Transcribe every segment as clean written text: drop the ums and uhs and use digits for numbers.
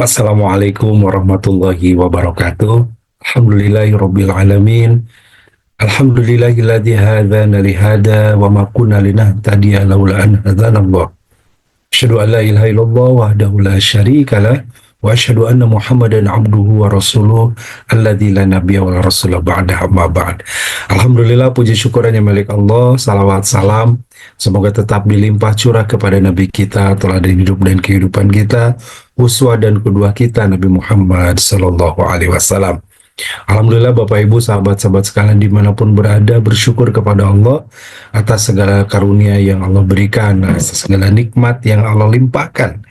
Assalamualaikum warahmatullahi wabarakatuh. Alhamdulillahirabbil alamin. Alhamdulillahilladzi hadzana li hada wa ma kunna linahtadiya laula an hadanallah. Asyhadu an la ilaha illallah wahdahu la syarika lah wa asyhadu anna Muhammadan abduhu wa rasuluh alladzi la nabiyya wa la rasula ba'da amma ba'd. Alhamdulillah, puji syukur hanya milik Allah. Salawat salam semoga tetap dilimpah curah kepada Nabi kita, teladan hidup dan kehidupan kita, uswah dan kedua kita Nabi Muhammad sallallahu alaihi wasallam. Alhamdulillah Bapak Ibu sahabat-sahabat sekalian dimanapun berada, bersyukur kepada Allah atas segala karunia yang Allah berikan, atas segala nikmat yang Allah limpahkan.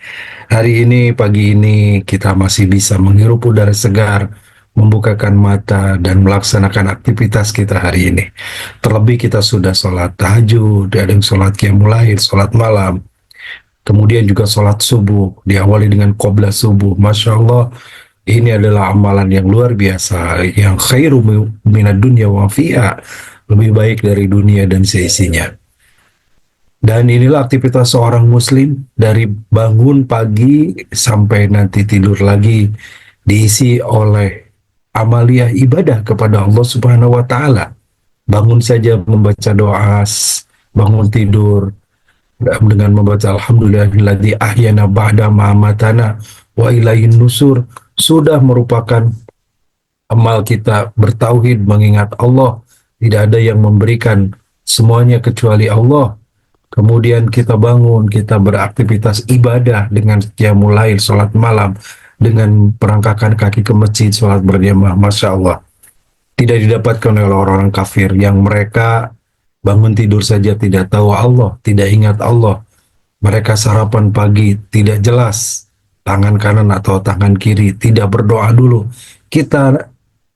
Hari ini, pagi ini kita masih bisa menghirup udara segar, membukakan mata dan melaksanakan aktivitas kita hari ini. Terlebih kita sudah sholat tahajud, ada yang sholat qiyamul lail, sholat malam, kemudian juga sholat subuh, diawali dengan qobla subuh. Masya Allah, ini adalah amalan yang luar biasa, yang khairu minad dunya wa fiha, lebih baik dari dunia dan seisinya. Dan inilah aktivitas seorang muslim, dari bangun pagi sampai nanti tidur lagi, diisi oleh amaliyah ibadah kepada Allah Subhanahu wa taala. Bangun saja membaca doa, bangun tidur dengan membaca alhamdulillahilladzi ahyana ba'da ma amatana wa ilaihin nusur, sudah merupakan amal kita bertauhid, mengingat Allah, tidak ada yang memberikan semuanya kecuali Allah. Kemudian kita bangun, kita beraktivitas ibadah dengan qiyamul lail, sholat malam, dengan perangkakan kaki ke masjid, sholat berjamaah. Masya Allah, tidak didapatkan oleh orang-orang kafir yang mereka bangun tidur saja tidak tahu Allah, tidak ingat Allah. Mereka sarapan pagi tidak jelas tangan kanan atau tangan kiri, tidak berdoa dulu. Kita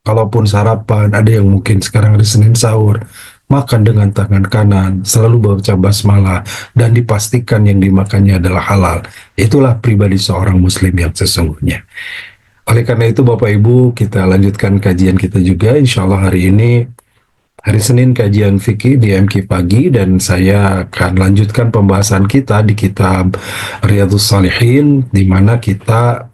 kalaupun sarapan, ada yang mungkin sekarang hari Senin sahur, makan dengan tangan kanan, selalu baca basmalah, dan dipastikan yang dimakannya adalah halal. Itulah pribadi seorang muslim yang sesungguhnya. Oleh karena itu Bapak Ibu, kita lanjutkan kajian kita juga. Insya Allah hari ini hari Senin kajian fikih di MQ Pagi, dan saya akan lanjutkan pembahasan kita di kitab Riyadhus Shalihin, di mana kita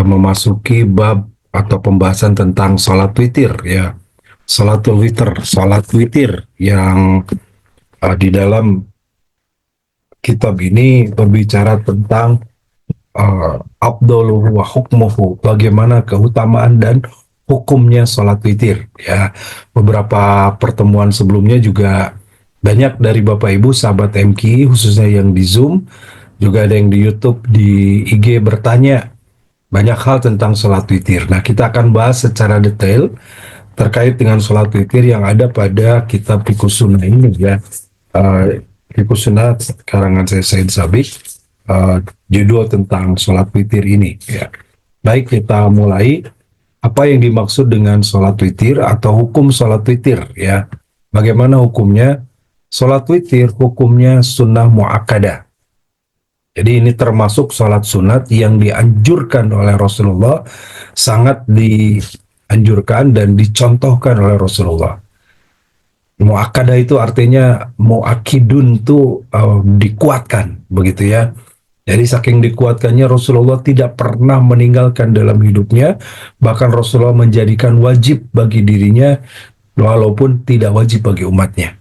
memasuki bab atau pembahasan tentang sholat witir, ya. Sholatul witir, sholat witir yang di dalam kitab ini berbicara tentang afdaluhu wa hukmuhu, bagaimana keutamaan dan hukumnya sholat witir, ya. Beberapa pertemuan sebelumnya juga banyak dari Bapak Ibu sahabat MQ, khususnya yang di Zoom, juga ada yang di YouTube, di IG, bertanya banyak hal tentang sholat witir. Nah, kita akan bahas secara detail terkait dengan sholat witir yang ada pada kitab Fiqhus Sunnah ini, ya. Fiqhus Sunnah karangan saya Said Sabiq, judul tentang sholat witir ini, ya. Baik, kita mulai. Apa yang dimaksud dengan sholat witir atau hukum sholat witir, ya? Bagaimana hukumnya? Sholat witir hukumnya sunnah muakkadah. Jadi ini termasuk sholat sunat yang dianjurkan oleh Rasulullah, sangat dianjurkan dan dicontohkan oleh Rasulullah. Muakkadah itu artinya muakidun, itu dikuatkan, begitu ya. Jadi saking dikuatkannya, Rasulullah tidak pernah meninggalkan dalam hidupnya. Bahkan Rasulullah menjadikan wajib bagi dirinya, walaupun tidak wajib bagi umatnya.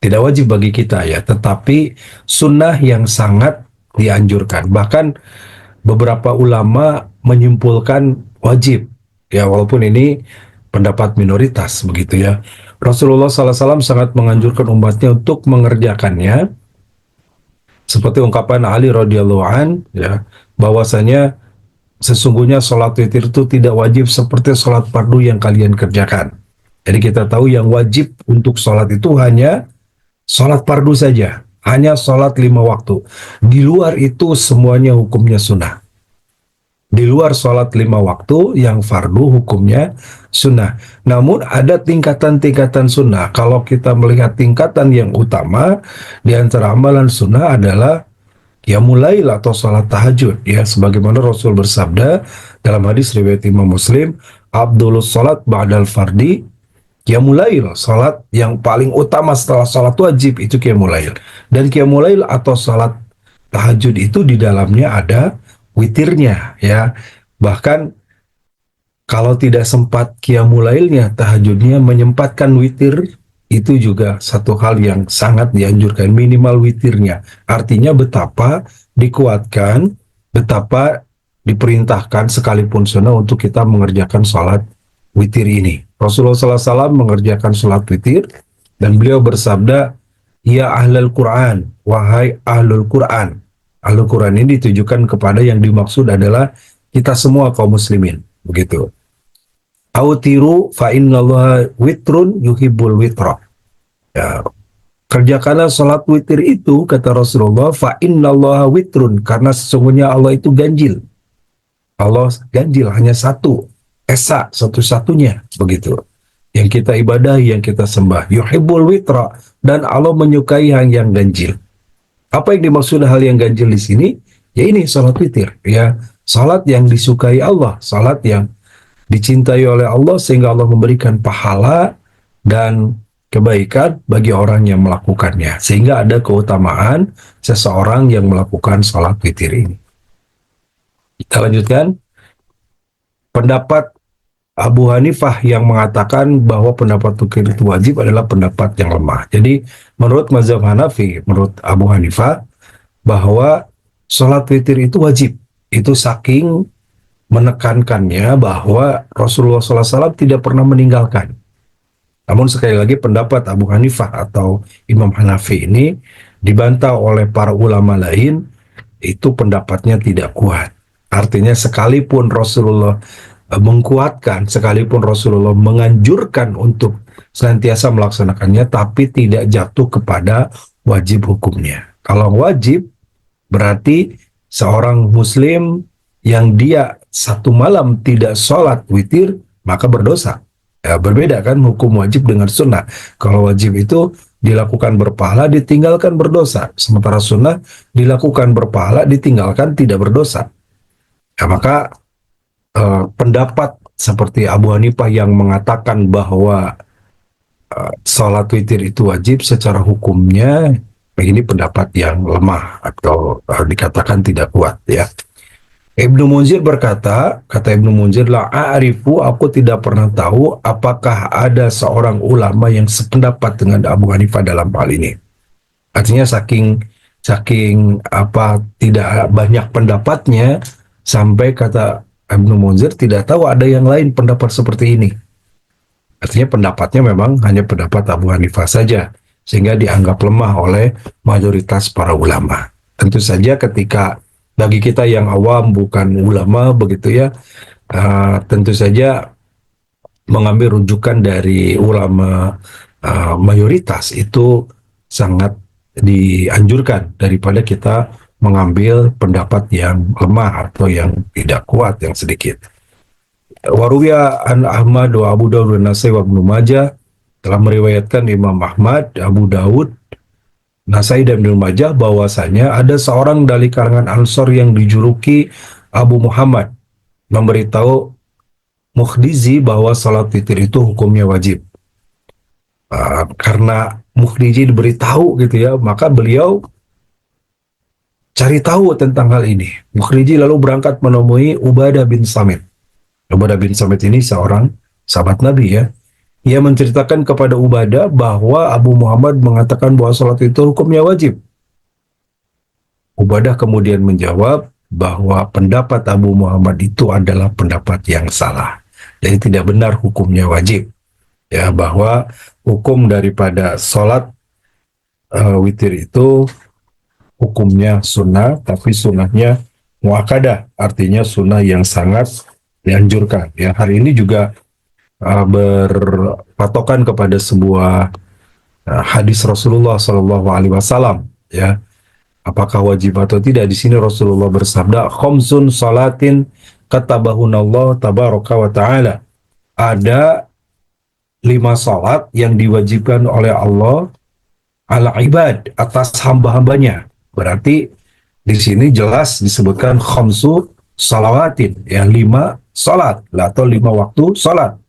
Tidak wajib bagi kita, ya, tetapi sunnah yang sangat dianjurkan. Bahkan beberapa ulama menyimpulkan wajib, ya, walaupun ini pendapat minoritas, begitu ya. Rasulullah SAW sangat menganjurkan umatnya untuk mengerjakannya, seperti ungkapan Ali radhiyallahu an, ya, bahwasanya sesungguhnya sholat witir itu tidak wajib seperti sholat fardu yang kalian kerjakan. Jadi kita tahu yang wajib untuk sholat itu hanya sholat fardu saja, hanya sholat 5 waktu. Di luar itu semuanya hukumnya sunnah. Di luar sholat 5 waktu yang fardu hukumnya sunnah. Namun ada tingkatan-tingkatan sunnah. Kalau kita melihat tingkatan yang utama di antara amalan sunnah adalah qiyamul lail atau sholat tahajud, ya, sebagaimana Rasul bersabda dalam hadis riwayat Imam Muslim, Abdulus sholat ba'dal fardi qiyamul lail, sholat yang paling utama setelah sholat wajib itu qiyamul lail. Dan qiyamul lail atau sholat tahajud itu di dalamnya ada witirnya, ya. Bahkan kalau tidak sempat qiyamul lailnya, tahajudnya, menyempatkan witir itu juga satu hal yang sangat dianjurkan, minimal witirnya. Artinya betapa dikuatkan, betapa diperintahkan sekalipun sunnah untuk kita mengerjakan sholat witir ini. Rasulullah SAW mengerjakan sholat witir dan beliau bersabda, ya ahlul Quran, wahai ahlul Quran. Ahlul Quran ini ditujukan kepada yang dimaksud adalah kita semua kaum muslimin. Begitu. Autiru fa innallaha witrun yuhibbul witra. Ya, kerjakanlah salat witir itu, kata Rasulullah, fa innallaha witrun, karena sesungguhnya Allah itu ganjil. Allah ganjil, hanya satu, esa, satu-satunya, begitu. Yang kita ibadahi, yang kita sembah. Yuhibbul witra, dan Allah menyukai yang ganjil. Apa yang dimaksud hal yang ganjil di sini? Ya ini salat witir, ya. Salat yang disukai Allah, salat yang dicintai oleh Allah sehingga Allah memberikan pahala dan kebaikan bagi orang yang melakukannya. Sehingga ada keutamaan seseorang yang melakukan salat witir ini. Kita lanjutkan. Pendapat Abu Hanifah yang mengatakan bahwa pendapat witir itu wajib adalah pendapat yang lemah. Jadi menurut mazhab Hanafi, menurut Abu Hanifah, bahwa salat witir itu wajib. Itu saking menekankannya bahwa Rasulullah SAW tidak pernah meninggalkan. Namun sekali lagi pendapat Abu Hanifah atau Imam Hanafi ini dibantah oleh para ulama lain, itu pendapatnya tidak kuat. Artinya sekalipun Rasulullah mengkuatkan, sekalipun Rasulullah menganjurkan untuk senantiasa melaksanakannya, tapi tidak jatuh kepada wajib hukumnya. Kalau wajib berarti seorang muslim yang dia satu malam tidak sholat witir, maka berdosa. Ya, berbeda kan hukum wajib dengan sunnah. Kalau wajib itu dilakukan berpahala, ditinggalkan berdosa. Sementara sunnah dilakukan berpahala, ditinggalkan tidak berdosa. Ya, maka pendapat seperti Abu Hanifah yang mengatakan bahwa sholat witir itu wajib secara hukumnya, ini pendapat yang lemah atau dikatakan tidak kuat, ya. Ibnu Munzir berkata, kata Ibnu Munzir, la a'rifu, aku tidak pernah tahu apakah ada seorang ulama yang sependapat dengan Abu Hanifah dalam hal ini. Artinya saking tidak banyak pendapatnya sampai kata Ibnu Munzir tidak tahu ada yang lain pendapat seperti ini. Artinya pendapatnya memang hanya pendapat Abu Hanifah saja, sehingga dianggap lemah oleh mayoritas para ulama. Tentu saja ketika bagi kita yang awam bukan ulama begitu ya, tentu saja mengambil rujukan dari ulama mayoritas itu sangat dianjurkan daripada kita mengambil pendapat yang lemah atau yang tidak kuat, yang sedikit. Waruwiya an Ahmad wa Abu Dawud wa Nasai wa Ibnu Majah, telah meriwayatkan Imam Ahmad, Abu Dawud, Nasai dan Ibnu Majah bahwasanya ada seorang dari kalangan Ansor yang dijuluki Abu Muhammad memberitahu Mukhdizi bahwa salat witir itu hukumnya wajib. Karena Mukhdizi diberitahu gitu ya, maka beliau cari tahu tentang hal ini. Mukhdizi lalu berangkat menemui Ubadah bin Samit. Ubadah bin Samit ini seorang sahabat Nabi ya. Ia menceritakan kepada Ubadah bahwa Abu Muhammad mengatakan bahwa salat itu hukumnya wajib. Ubadah kemudian menjawab bahwa pendapat Abu Muhammad itu adalah pendapat yang salah. Jadi tidak benar hukumnya wajib. Ya, bahwa hukum daripada salat witir itu hukumnya sunnah, tapi sunnahnya muakkadah, artinya sunnah yang sangat dianjurkan. Ya, hari ini juga berpatokan kepada sebuah hadis Rasulullah Shallallahu Alaihi Wasallam. Ya, apakah wajib atau tidak? Di sini Rasulullah bersabda, "Khamsun salatin katabahunallah tabaraka wa ta'ala." Ada 5 salat yang diwajibkan oleh Allah ala ibad, atas hamba-hambanya. Berarti di sini jelas disebutkan khamsu salawatin, ya 5 salat atau 5 waktu salat.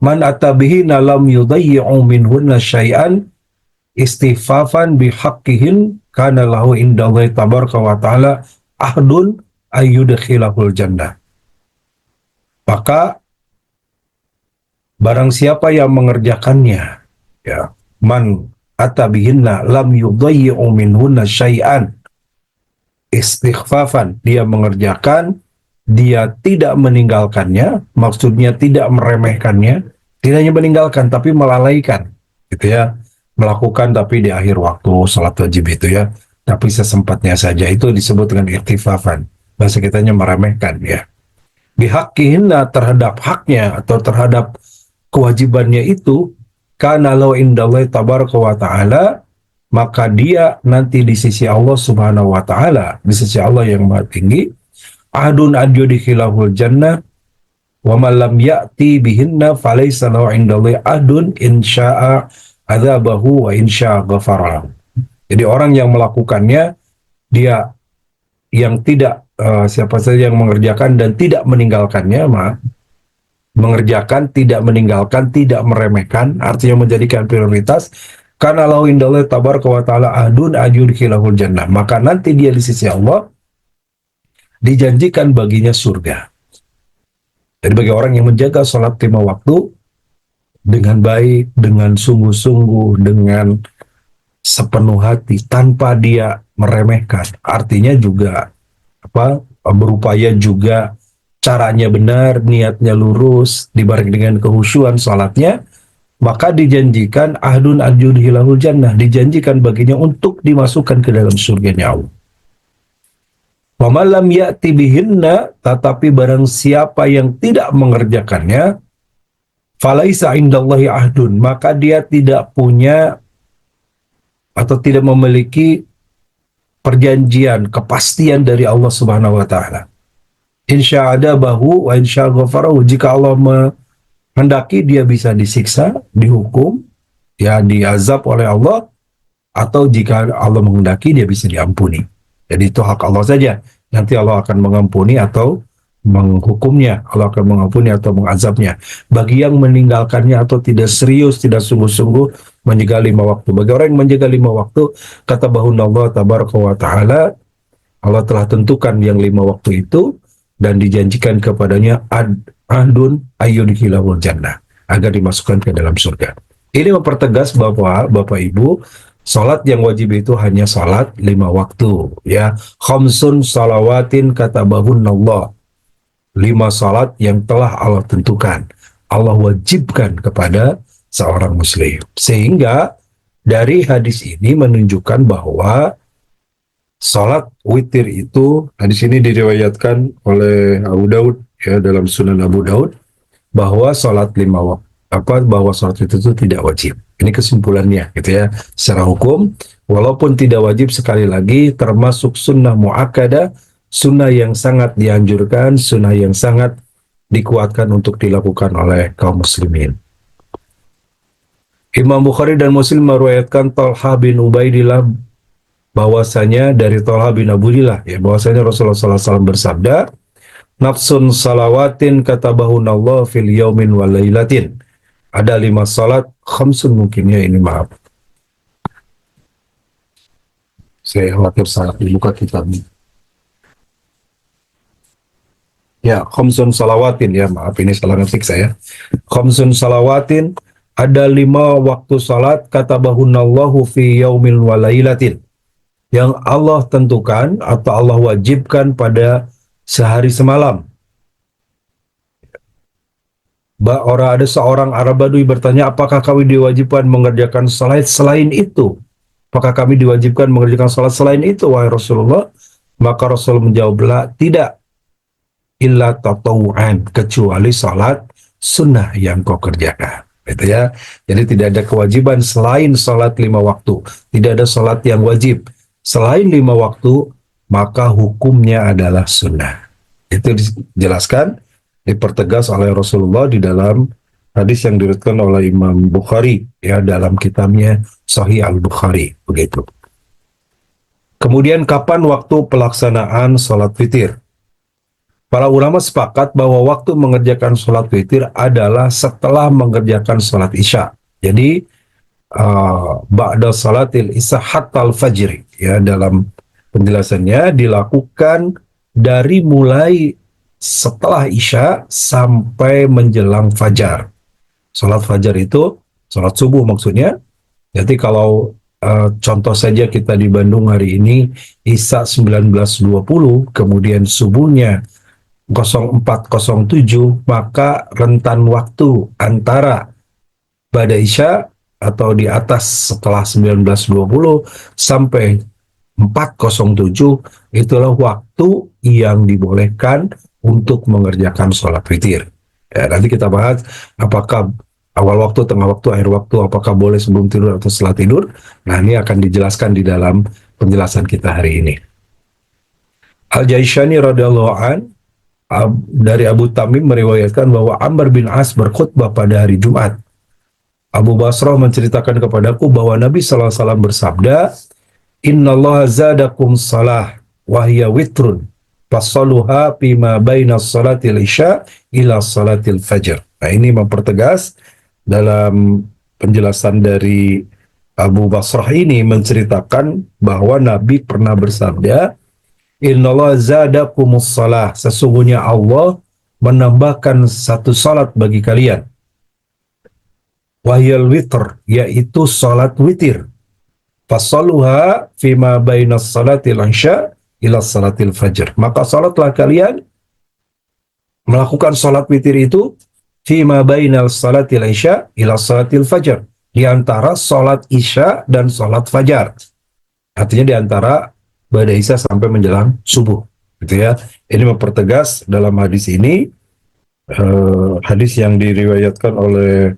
Man atabihi lam yudayyi'u minhunna syai'an istighfafan bihaqqihin kana lahu indallahi tabaraka wa ta'ala ahdun ayyudkhilahul jannah. Maka barang siapa yang mengerjakannya, ya, man atabihinna lam yudayyi'u minhunna syai'an istighfafan, dia mengerjakan, dia tidak meninggalkannya, maksudnya tidak meremehkannya, tidak hanya meninggalkan tapi melalaikan, gitu ya, melakukan tapi di akhir waktu salat wajib itu ya, tapi sesempatnya saja, itu disebut dengan ikhtifafan, bahasa kitanya meremehkan ya. Bihaqihinna, terhadap haknya atau terhadap kewajibannya itu, karena lo indallahi tabaraka wa ta'ala, maka dia nanti di sisi Allah subhanahu wa ta'ala, di sisi Allah yang maha tinggi, ahdun adjudikilahul jannah wa man lam ya'ti bihinna falaysa lahu indallahi ahdun insya'a adzabahu wa insya'a ghafara. Jadi orang yang melakukannya, dia yang tidak siapa saja yang mengerjakan dan tidak meninggalkannya, mengerjakan, tidak meninggalkan, tidak meremehkan, artinya menjadikan prioritas, karena lahu indallahi tabaraka wa ta'ala ahdun ajurkhilahul jannah, maka nanti dia di sisi Allah dijanjikan baginya surga. Jadi bagi orang yang menjaga sholat 5 waktu dengan baik, dengan sungguh-sungguh, dengan sepenuh hati, tanpa dia meremehkan, artinya juga berupaya juga caranya benar, niatnya lurus, dibarengi dengan kehusyuan sholatnya, maka dijanjikan ahdun ajurkhilahul jannah, dijanjikan baginya untuk dimasukkan ke dalam surganya Allah. Wa man lam ya'ti bihinna, tetapi barang siapa yang tidak mengerjakannya, falaisa indallahi ahdun, maka dia tidak punya atau tidak memiliki perjanjian, kepastian dari Allah Subhanahu wa taala. Insya adabahu wa insya ghafarahu, jika Allah menghendaki dia bisa disiksa, dihukum, ya diazab oleh Allah, atau jika Allah menghendaki dia bisa diampuni. Jadi itu hak Allah saja. Nanti Allah akan mengampuni atau menghukumnya, Allah akan mengampuni atau mengazabnya. Bagi yang meninggalkannya atau tidak serius, tidak sungguh-sungguh menjaga 5 waktu. Bagi orang yang menjaga 5 waktu, kata bahunallah tabaraka wa ta'ala, Allah telah tentukan yang 5 waktu itu dan dijanjikan kepadanya ahdun ayyudkhilahul jannah, agar dimasukkan ke dalam surga. Ini mempertegas bahwa Bapak Ibu, salat yang wajib itu hanya salat 5 waktu, ya. Khamsun salawatin katabahunallah, 5 salat yang telah Allah tentukan, Allah wajibkan kepada seorang muslim. Sehingga dari hadis ini menunjukkan bahwa salat witir itu, hadis ini diriwayatkan oleh Abu Daud, ya, dalam Sunan Abu Daud, bahwa salat 5 waktu, bahwa salat itu tidak wajib. Ini kesimpulannya, gitu ya. Secara hukum, walaupun tidak wajib, sekali lagi termasuk sunnah muakkadah, sunnah yang sangat dianjurkan, sunnah yang sangat dikuatkan untuk dilakukan oleh kaum muslimin. Imam Bukhari dan Muslim meriwayatkan Talha bin Ubaidillah, bahwasanya dari Talha bin Ubaidillah, ya, bahwasanya Rasulullah SAW bersabda, nafsun salawatin katabahunallah fil yaumin wal lailatin. Ada 5 salat, khamsun mungkin ya, ini maaf. Saya khawatir salah dibuka kitabnya. Ya, khamsun salawatin, ya maaf ini salah ngetik saya. Khamsun salawatin, ada 5 waktu salat, katabahunallahu fi yaumin wal lailatin, yang Allah tentukan atau Allah wajibkan pada sehari semalam. Ada seorang Arab Badui bertanya, apakah kami diwajibkan mengerjakan salat selain itu? Apakah kami diwajibkan mengerjakan salat selain itu, wahai Rasulullah? Maka Rasul menjawablah, tidak, illa tatawu'an, kecuali salat sunnah yang kau kerjakan. Gitu ya. Jadi tidak ada kewajiban selain salat 5 waktu. Tidak ada salat yang wajib selain 5 waktu, maka hukumnya adalah sunnah. Itu dijelaskan, dipertegas oleh Rasulullah di dalam hadis yang diriwayatkan oleh Imam Bukhari, ya, dalam kitabnya Sahih Al-Bukhari, begitu. Kemudian kapan waktu pelaksanaan salat witir? Para ulama sepakat bahwa waktu mengerjakan salat witir adalah setelah mengerjakan salat Isya. Jadi ba'da salatil Isya hatta al-fajri, ya, dalam penjelasannya dilakukan dari mulai setelah Isya sampai menjelang fajar. Sholat fajar itu sholat subuh maksudnya. Jadi kalau contoh saja kita di Bandung hari ini Isya 19.20, kemudian subuhnya 04.07, maka rentan waktu antara Ba'da Isya atau di atas setelah 19.20 sampai 4.07 itulah waktu yang dibolehkan untuk mengerjakan sholat witir. Ya, nanti kita bahas apakah awal waktu, tengah waktu, akhir waktu, apakah boleh sebelum tidur atau setelah tidur. Nah, ini akan dijelaskan di dalam penjelasan kita hari ini. Al-Jaishani radhiyallahu an dari Abu Tamim meriwayatkan bahwa Amr bin As berkhutbah pada hari Jumat. Abu Basrah menceritakan kepadaku bahwa Nabi SAW bersabda, Innallaha zadakum salah wahya witrun fasaluha bima baina salatil isya ila salatil fajr. Nah, ini mempertegas dalam penjelasan dari Abu Basrah ini menceritakan bahwa Nabi pernah bersabda, Innallaha zadakumus salah, sesungguhnya Allah menambahkan satu salat bagi kalian. Wahyal witr, yaitu salat witir. Fasaluha fima bainas salatil isya ila salatil fajr. Maka salatlah kalian melakukan salat witir itu fima bainal salatil isya ila salatil fajr, di antara salat isya dan salat fajar. Artinya di antara Ba'da Isya sampai menjelang subuh, gitu ya. Ini mempertegas dalam hadis ini, hadis yang diriwayatkan oleh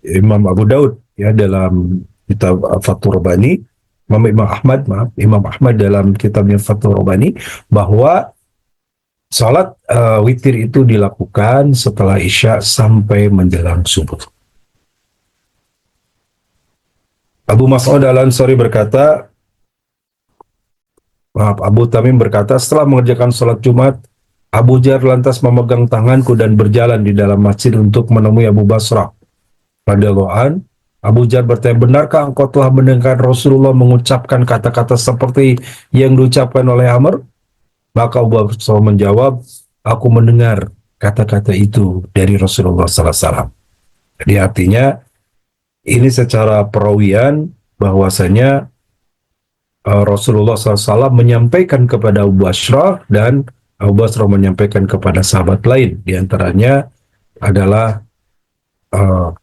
Imam Abu Daud ya dalam kitab Fathur Rabbani, Imam Ahmad dalam kitabnya Fathur Rabbani, bahwa salat witir itu dilakukan setelah Isya sampai menjelang subuh. Abu Mas'ud Al-Ansari berkata, Abu Tamim berkata, setelah mengerjakan salat Jumat, Abu Jar lantas memegang tanganku dan berjalan di dalam masjid untuk menemui Abu Basrah radhiyallahu an. Abu Jar bertanya, benarkah engkau telah mendengar Rasulullah mengucapkan kata-kata seperti yang diucapkan oleh Amr? Maka Abu Basrah menjawab, aku mendengar kata-kata itu dari Rasulullah SAW. Jadi artinya ini secara perawian bahwasanya Rasulullah SAW menyampaikan kepada Abu Basrah dan Abu Basrah menyampaikan kepada sahabat lain. Di antaranya adalah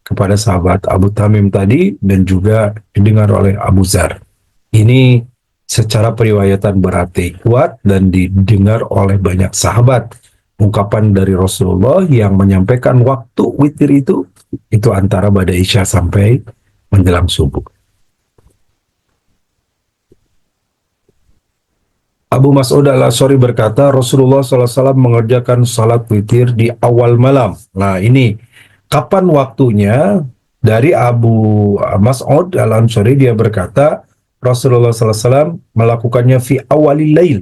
kepada sahabat Abu Tamim tadi dan juga didengar oleh Abu Zar. Ini secara periwayatan berarti kuat dan didengar oleh banyak sahabat. Ungkapan dari Rasulullah yang menyampaikan waktu witir itu antara Ba'da Isya sampai menjelang subuh. Abu Mas'ud Al-Ansari berkata, Rasulullah SAW mengerjakan salat witir di awal malam. Nah, ini kapan waktunya? Dari Abu Mas'ud Al-Ansari, dia berkata, Rasulullah SAW melakukannya fi awalil lail,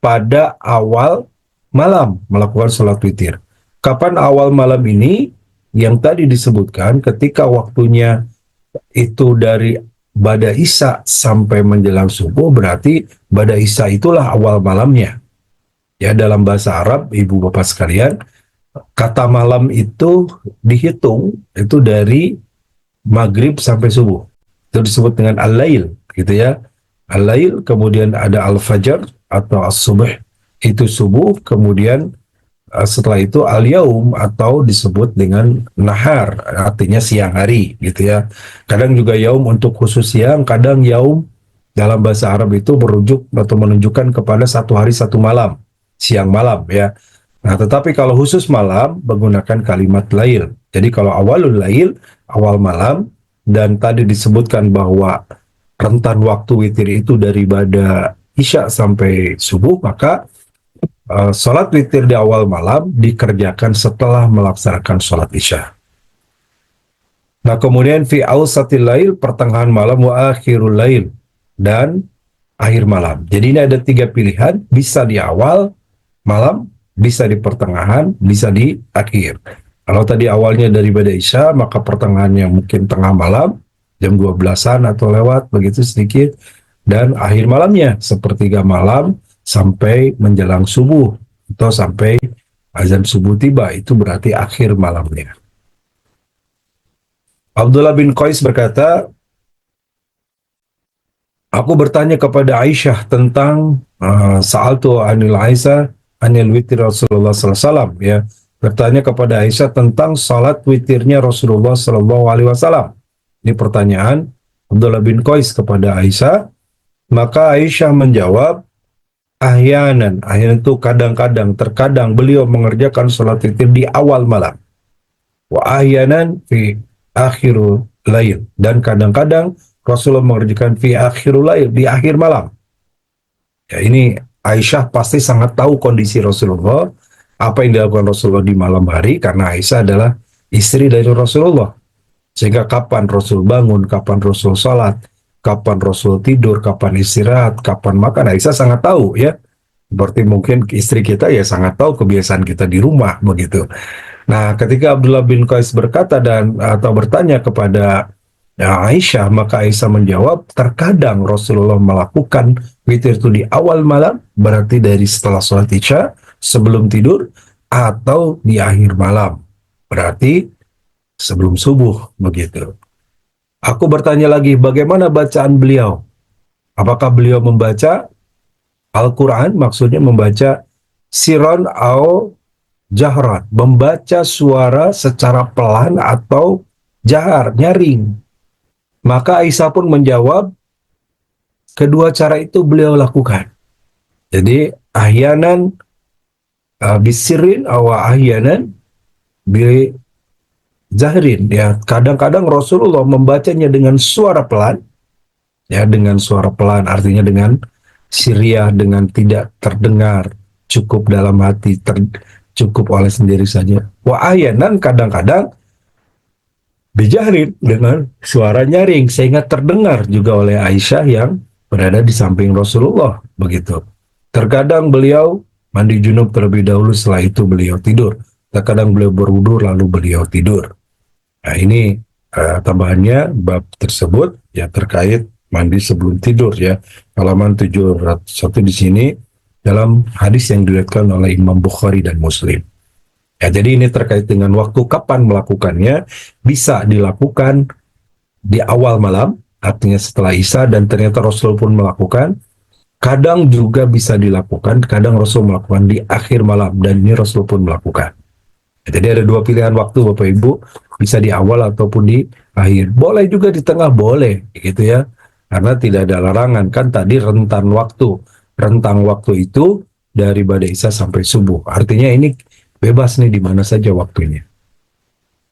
pada awal malam melakukan salat witir. Kapan awal malam ini? Yang tadi disebutkan ketika waktunya itu dari Ba'da Isya sampai menjelang subuh, berarti Ba'da Isya itulah awal malamnya. Ya, dalam bahasa Arab, ibu bapak sekalian, kata malam itu dihitung itu dari maghrib sampai subuh. Itu disebut dengan al-lail, gitu ya. Al-lail, kemudian ada al-fajar atau as-subuh, itu subuh, kemudian setelah itu al-yaum atau disebut dengan nahar, artinya siang hari, gitu ya. Kadang juga yaum untuk khusus siang, kadang yaum dalam bahasa Arab itu merujuk atau menunjukkan kepada satu hari satu malam, siang malam ya. Nah, tetapi kalau khusus malam menggunakan kalimat lail. Jadi kalau awalul lail, awal malam, dan tadi disebutkan bahwa rentan waktu witir itu dari Ba'da Isya sampai subuh, maka salat witir di awal malam dikerjakan setelah melaksanakan salat Isya. Nah, kemudian fi awsatil lail, pertengahan malam, wa akhirul lail, dan akhir malam. Jadi ini ada 3 pilihan, bisa di awal malam, bisa di pertengahan, bisa di akhir. Kalau tadi awalnya dari Ba'da Isya, maka pertengahannya mungkin tengah malam, jam 12-an atau lewat, begitu sedikit, dan akhir malamnya sepertiga malam sampai menjelang subuh, atau sampai azan subuh tiba, itu berarti akhir malamnya. Abdullah bin Qais berkata, aku bertanya kepada Aisyah tentang sa'altu anil Aisyah anil witir Rasulullah sallallahu alaihi wasallam, ya. Bertanya kepada Aisyah tentang salat witirnya Rasulullah sallallahu alaihi wasallam. Ini pertanyaan Abdullah bin Qais kepada Aisyah. Maka Aisyah menjawab, ahyanan itu kadang-kadang, terkadang beliau mengerjakan salat witir di awal malam. Wa ahyanan fi akhirul lail, dan kadang-kadang Rasulullah mengerjakan fi akhirul lail, di akhir malam. Ya, ini Aisyah pasti sangat tahu kondisi Rasulullah, apa yang dilakukan Rasulullah di malam hari, karena Aisyah adalah istri dari Rasulullah. Sehingga kapan Rasul bangun, kapan Rasul salat, kapan Rasul tidur, kapan istirahat, kapan makan, Aisyah sangat tahu, ya. Seperti mungkin istri kita ya sangat tahu kebiasaan kita di rumah, begitu. Nah, ketika Abdullah bin Qais berkata atau bertanya kepada Aisyah, maka Aisyah menjawab, terkadang Rasulullah melakukan witir itu di awal malam, berarti dari setelah sholat Isya, sebelum tidur, atau di akhir malam, berarti sebelum subuh, begitu. Aku bertanya lagi, bagaimana bacaan beliau? Apakah beliau membaca Al-Quran, maksudnya membaca siron atau jahran, membaca suara secara pelan atau jahar, nyaring? Maka Aisyah pun menjawab, kedua cara itu beliau lakukan. Jadi ahyanan bisirin awa ahyanan bi zahrin, ya. Kadang-kadang Rasulullah membacanya dengan suara pelan, ya, dengan suara pelan artinya dengan siriyah, dengan tidak terdengar, cukup dalam hati, cukup oleh sendiri saja. Wa ahyanan, kadang-kadang bijahrin, dengan suara nyaring, sehingga terdengar juga oleh Aisyah yang berada di samping Rasulullah, begitu. Terkadang beliau mandi junub terlebih dahulu, setelah itu beliau tidur. Terkadang beliau berwudu lalu beliau tidur. Nah, ini tambahannya bab tersebut, ya, terkait mandi sebelum tidur, ya. Halaman 701 di sini dalam hadis yang diriwayatkan oleh Imam Bukhari dan Muslim. Ya, jadi ini terkait dengan waktu kapan melakukannya. Bisa dilakukan di awal malam, artinya setelah Isya, dan ternyata Rasul pun melakukan. Kadang juga bisa dilakukan, kadang Rasul melakukan di akhir malam, dan ini Rasul pun melakukan. Ya, jadi ada dua pilihan waktu, Bapak Ibu, bisa di awal ataupun di akhir. Boleh juga di tengah, boleh, gitu ya. Karena tidak ada larangan, kan tadi rentan waktu. Rentang waktu itu dari badai Isya sampai subuh. Artinya ini bebas nih di mana saja waktunya.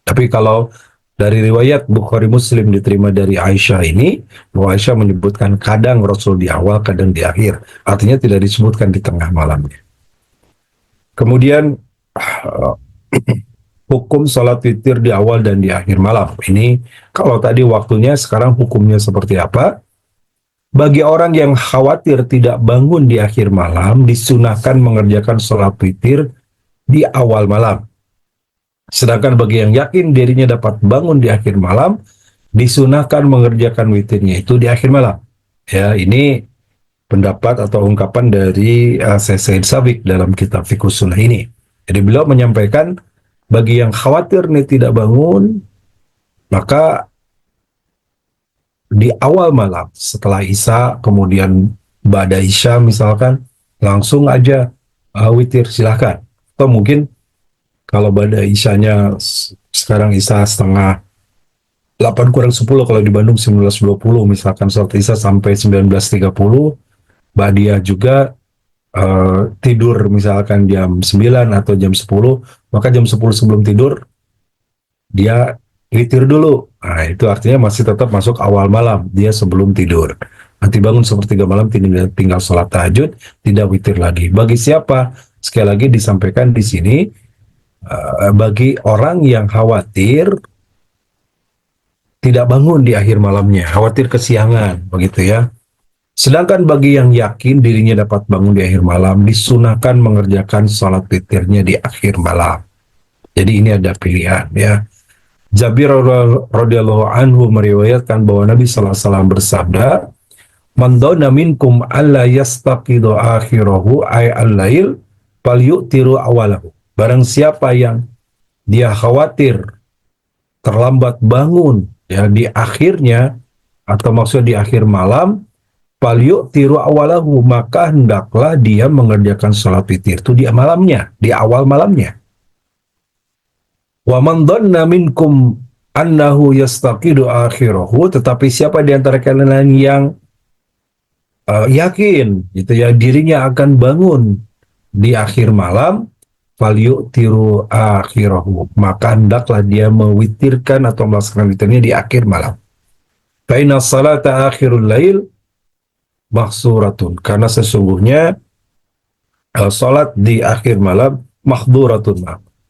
Tapi kalau dari riwayat Bukhari Muslim diterima dari Aisyah ini, bahwa Aisyah menyebutkan kadang Rasul di awal, kadang di akhir. Artinya tidak disebutkan di tengah malamnya. Kemudian hukum sholat witir di awal dan di akhir malam. Ini kalau tadi waktunya, sekarang hukumnya seperti apa? Bagi orang yang khawatir tidak bangun di akhir malam, disunahkan mengerjakan sholat witir di awal malam. Sedangkan bagi yang yakin dirinya dapat bangun di akhir malam, disunahkan mengerjakan witirnya itu di akhir malam. Ya, ini pendapat atau ungkapan dari Said Sabiq dalam kitab Fiqh Sunnah ini. Jadi beliau menyampaikan, bagi yang khawatir nih tidak bangun, maka di awal malam setelah Isya, kemudian ba'da Isya misalkan, langsung aja witir, silahkan. Atau mungkin kalau ba'da Isyanya sekarang Isya setengah 8 kurang 10, kalau di Bandung 19.20, misalkan sholat Isya sampai 19.30, ba'diyah juga tidur misalkan jam 9 atau jam 10, maka jam 10 sebelum tidur dia witir dulu. Nah, itu artinya masih tetap masuk awal malam, dia sebelum tidur. Nanti bangun sepertiga malam, tinggal sholat tahajud, tidak witir lagi. Bagi siapa? Sekali lagi disampaikan di sini, bagi orang yang khawatir tidak bangun di akhir malamnya, khawatir kesiangan, begitu ya. Sedangkan bagi yang yakin dirinya dapat bangun di akhir malam, disunahkan mengerjakan sholat witirnya di akhir malam. Jadi ini ada pilihan, ya. Jabir radhiyallahu anhu meriwayatkan bahwa Nabi sallallahu alaihi wasallam bersabda, "Man dhanna minkum alla yastaqidu akhirahu ay al-lail falyutiru awalahu." Barang siapa yang dia khawatir terlambat bangun ya di akhirnya, atau maksud di akhir malam, tiru awalahu, maka hendaklah dia mengerjakan sholat witir itu di malamnya, di awal malamnya. Wa man dhanna minkum annahu yastaqidu akhirahu, tetapi siapa di antara kalian yang yakin gitu ya dirinya akan bangun di akhir malam, tiru akhirahu, maka hendaklah dia mewitirkan atau melaksanakan witirnya di akhir malam. Fa inna salata akhirul lail mahsuratun, karena sesungguhnya salat di akhir malam mahduratun,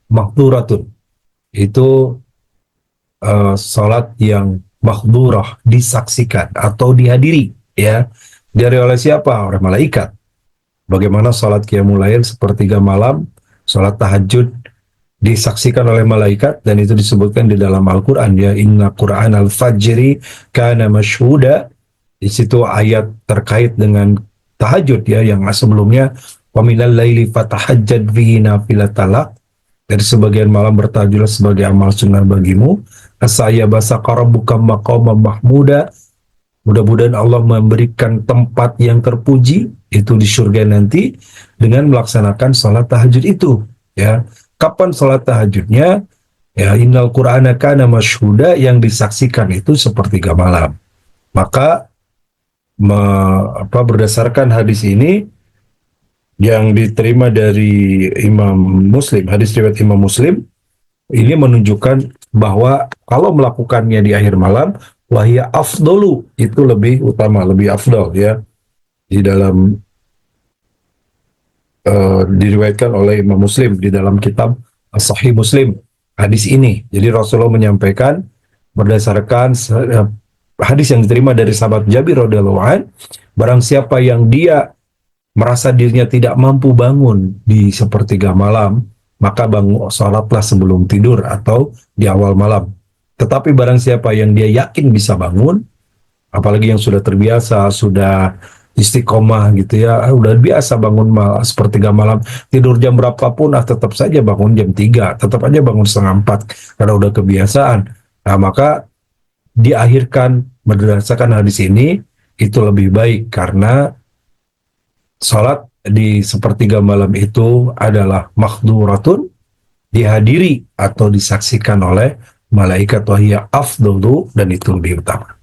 mahduratun itu salat yang mahdurah, disaksikan atau dihadiri ya, dari oleh siapa? Oleh malaikat. Bagaimana salat qiyamul lail sepertiga malam, salat tahajud disaksikan oleh malaikat, dan itu disebutkan di dalam Al-Quran ya, inna Qur'an al-fajri kana masyhuda. Di situ ayat terkait dengan tahajud ya, yang sebelumnya waminal laili fatahajjad bihi nafilatalak, dari sebagian malam bertahajudlah sebagai amal sunnah bagimu, asaya basaka rabbuka maqama mahmuda, mudah-mudahan Allah memberikan tempat yang terpuji itu di surga nanti dengan melaksanakan salat tahajud itu ya. Kapan salat tahajudnya? Ya, innal Qur'ana kana masyhuda, yang disaksikan itu sepertiga malam. Maka berdasarkan hadis ini yang diterima dari Imam Muslim, hadis riwayat Imam Muslim, ini menunjukkan bahwa kalau melakukannya di akhir malam, wahya afdolu, itu lebih utama, lebih afdol ya. Di dalam diriwayatkan oleh Imam Muslim di dalam kitab Sahih Muslim hadis ini. Jadi Rasulullah menyampaikan berdasarkan hadis yang diterima dari sahabat Jabir radhiyallahu an, barang siapa yang dia merasa dirinya tidak mampu bangun di sepertiga malam, maka bangun salatlah sebelum tidur atau di awal malam. Tetapi barang siapa yang dia yakin bisa bangun, apalagi yang sudah terbiasa, sudah istiqomah gitu ya, udah biasa bangun sepertiga malam, tidur jam berapapun tetap saja bangun jam 3, tetap aja bangun setengah 4 karena udah kebiasaan. Nah, maka diakhirkan berdasarkan hadis ini itu lebih baik, karena salat di sepertiga malam itu adalah mahduratun, dihadiri atau disaksikan oleh malaikat, wahya afdalu, dan itu lebih utama.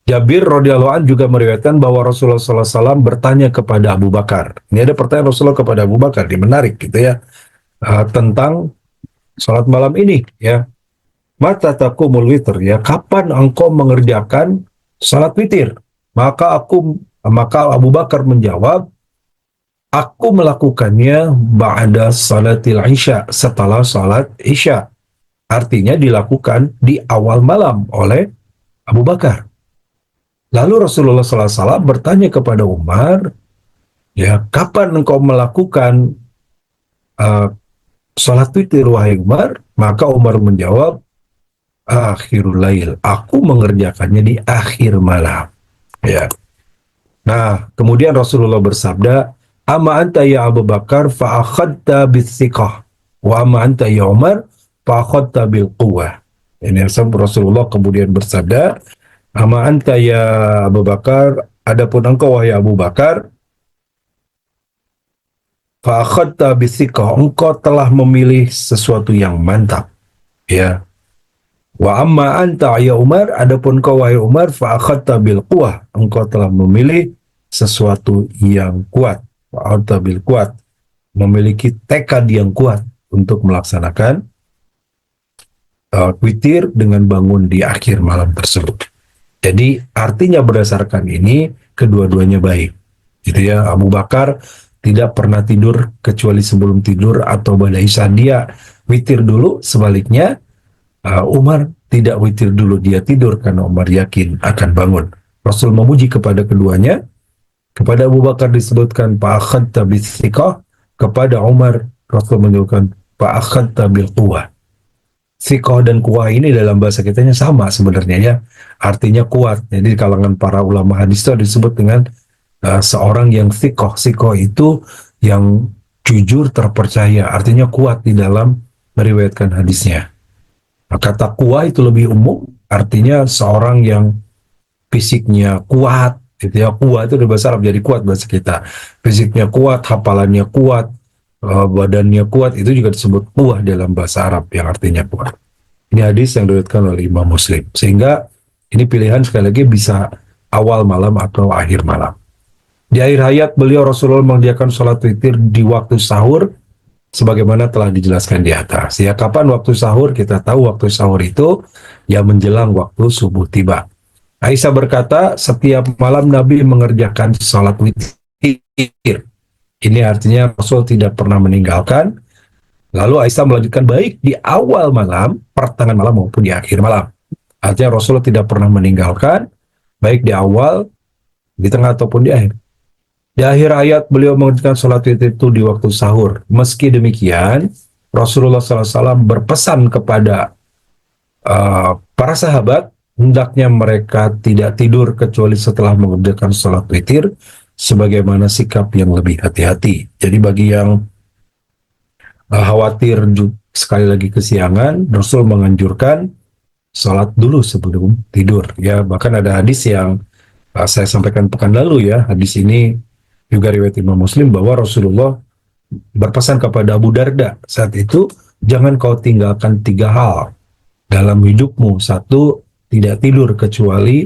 Jabir radhiyallahu an juga meriwayatkan bahwa Rasulullah SAW bertanya kepada Abu Bakar. Ini ada pertanyaan Rasulullah kepada Abu Bakar, ini menarik gitu ya, tentang salat malam ini ya. Mata taqumul witr, ya, kapan engkau mengerjakan salat witir? Maka Abu Bakar menjawab, aku melakukannya ba'da salatil isya, setelah salat isya. Artinya dilakukan di awal malam oleh Abu Bakar. Lalu Rasulullah SAW bertanya kepada Umar, ya, kapan engkau melakukan salat witir wahai Umar? Maka Umar menjawab, akhirul lail, aku mengerjakannya di akhir malam. Ya. Nah, kemudian Rasulullah bersabda, ama anta ya Abu Bakar fa akhadta bithiqah, wa ama anta ya Umar fa akhadta bil quwwah. Ini Rasulullah kemudian bersabda, ama anta ya Abu Bakar, adapun engkau wahai Abu Bakar, fa akhadta bithiqah, engkau telah memilih sesuatu yang mantap. Ya. Wa amma anta ya Umar, adapun kau wahai Umar, fa akhadta bil quwwah, engkau telah memilih sesuatu yang kuat. Fa akhadta bil quwwah, memiliki tekad yang kuat untuk melaksanakan witir dengan bangun di akhir malam tersebut. Jadi artinya berdasarkan ini kedua-duanya baik. Gitu ya, Abu Bakar tidak pernah tidur kecuali sebelum tidur atau pada isya dia witir dulu, sebaliknya Umar tidak witir dulu, dia tidur karena Umar yakin akan bangun. Rasul memuji kepada keduanya. Kepada Abu Bakar disebutkan fa'akhadta bithiqah, kepada Umar Rasul menyebutkan fa'akhadta bil quwwah. Thiqah dan quwwah ini dalam bahasa kitanya sama sebenarnya ya, artinya kuat. Jadi di kalangan para ulama hadis itu disebut dengan seorang yang thiqah. Thiqah itu yang jujur, terpercaya, artinya kuat di dalam meriwayatkan hadisnya. Nah, kata kuat itu lebih umum, artinya seorang yang fisiknya kuat, gitu ya. Kuat itu dari bahasa Arab, jadi kuat bahasa kita. Fisiknya kuat, hafalannya kuat, badannya kuat, itu juga disebut kuat dalam bahasa Arab yang artinya kuat. Ini hadis yang diriwayatkan oleh Imam Muslim. Sehingga ini pilihan sekali lagi bisa awal malam atau akhir malam. Di akhir hayat beliau Rasulullah mengerjakan sholat witir di waktu sahur sebagaimana telah dijelaskan di atas. Ya, kapan waktu sahur? Kita tahu waktu sahur itu ya menjelang waktu subuh tiba. Aisyah berkata, setiap malam Nabi mengerjakan sholat witir. Ini artinya Rasul tidak pernah meninggalkan. Lalu Aisyah melanjutkan baik di awal malam, pertengahan malam maupun di akhir malam. Artinya Rasul tidak pernah meninggalkan, baik di awal, di tengah ataupun di akhir. Di akhir ayat beliau mengerjakan sholat witir itu di waktu sahur. Meski demikian, Rasulullah SAW berpesan kepada para sahabat, hendaknya mereka tidak tidur kecuali setelah mengerjakan sholat witir, sebagaimana sikap yang lebih hati-hati. Jadi bagi yang khawatir sekali lagi kesiangan, Rasul menganjurkan sholat dulu sebelum tidur. Ya, bahkan ada hadis yang saya sampaikan pekan lalu ya, hadis ini juga riwayat Imam Muslim bahwa Rasulullah berpesan kepada Abu Darda saat itu, jangan kau tinggalkan 3 hal dalam hidupmu. 1, tidak tidur kecuali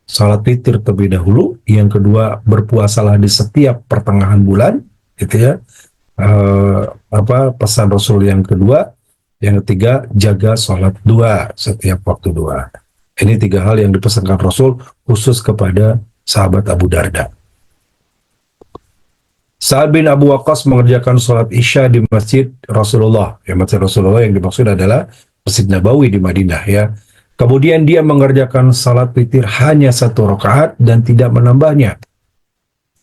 salat witir terlebih dahulu. Yang kedua, berpuasalah di setiap pertengahan bulan, gitu ya. Pesan Rasul yang kedua. Yang ketiga, jaga sholat 2 setiap waktu 2. Ini 3 hal yang dipesankan Rasul khusus kepada sahabat Abu Darda. Sa'ad bin Abu Waqqas mengerjakan sholat Isya di Masjid Rasulullah. Ya, Masjid Rasulullah yang dimaksud adalah Masjid Nabawi di Madinah ya. Kemudian dia mengerjakan salat witir hanya 1 rakaat dan tidak menambahnya.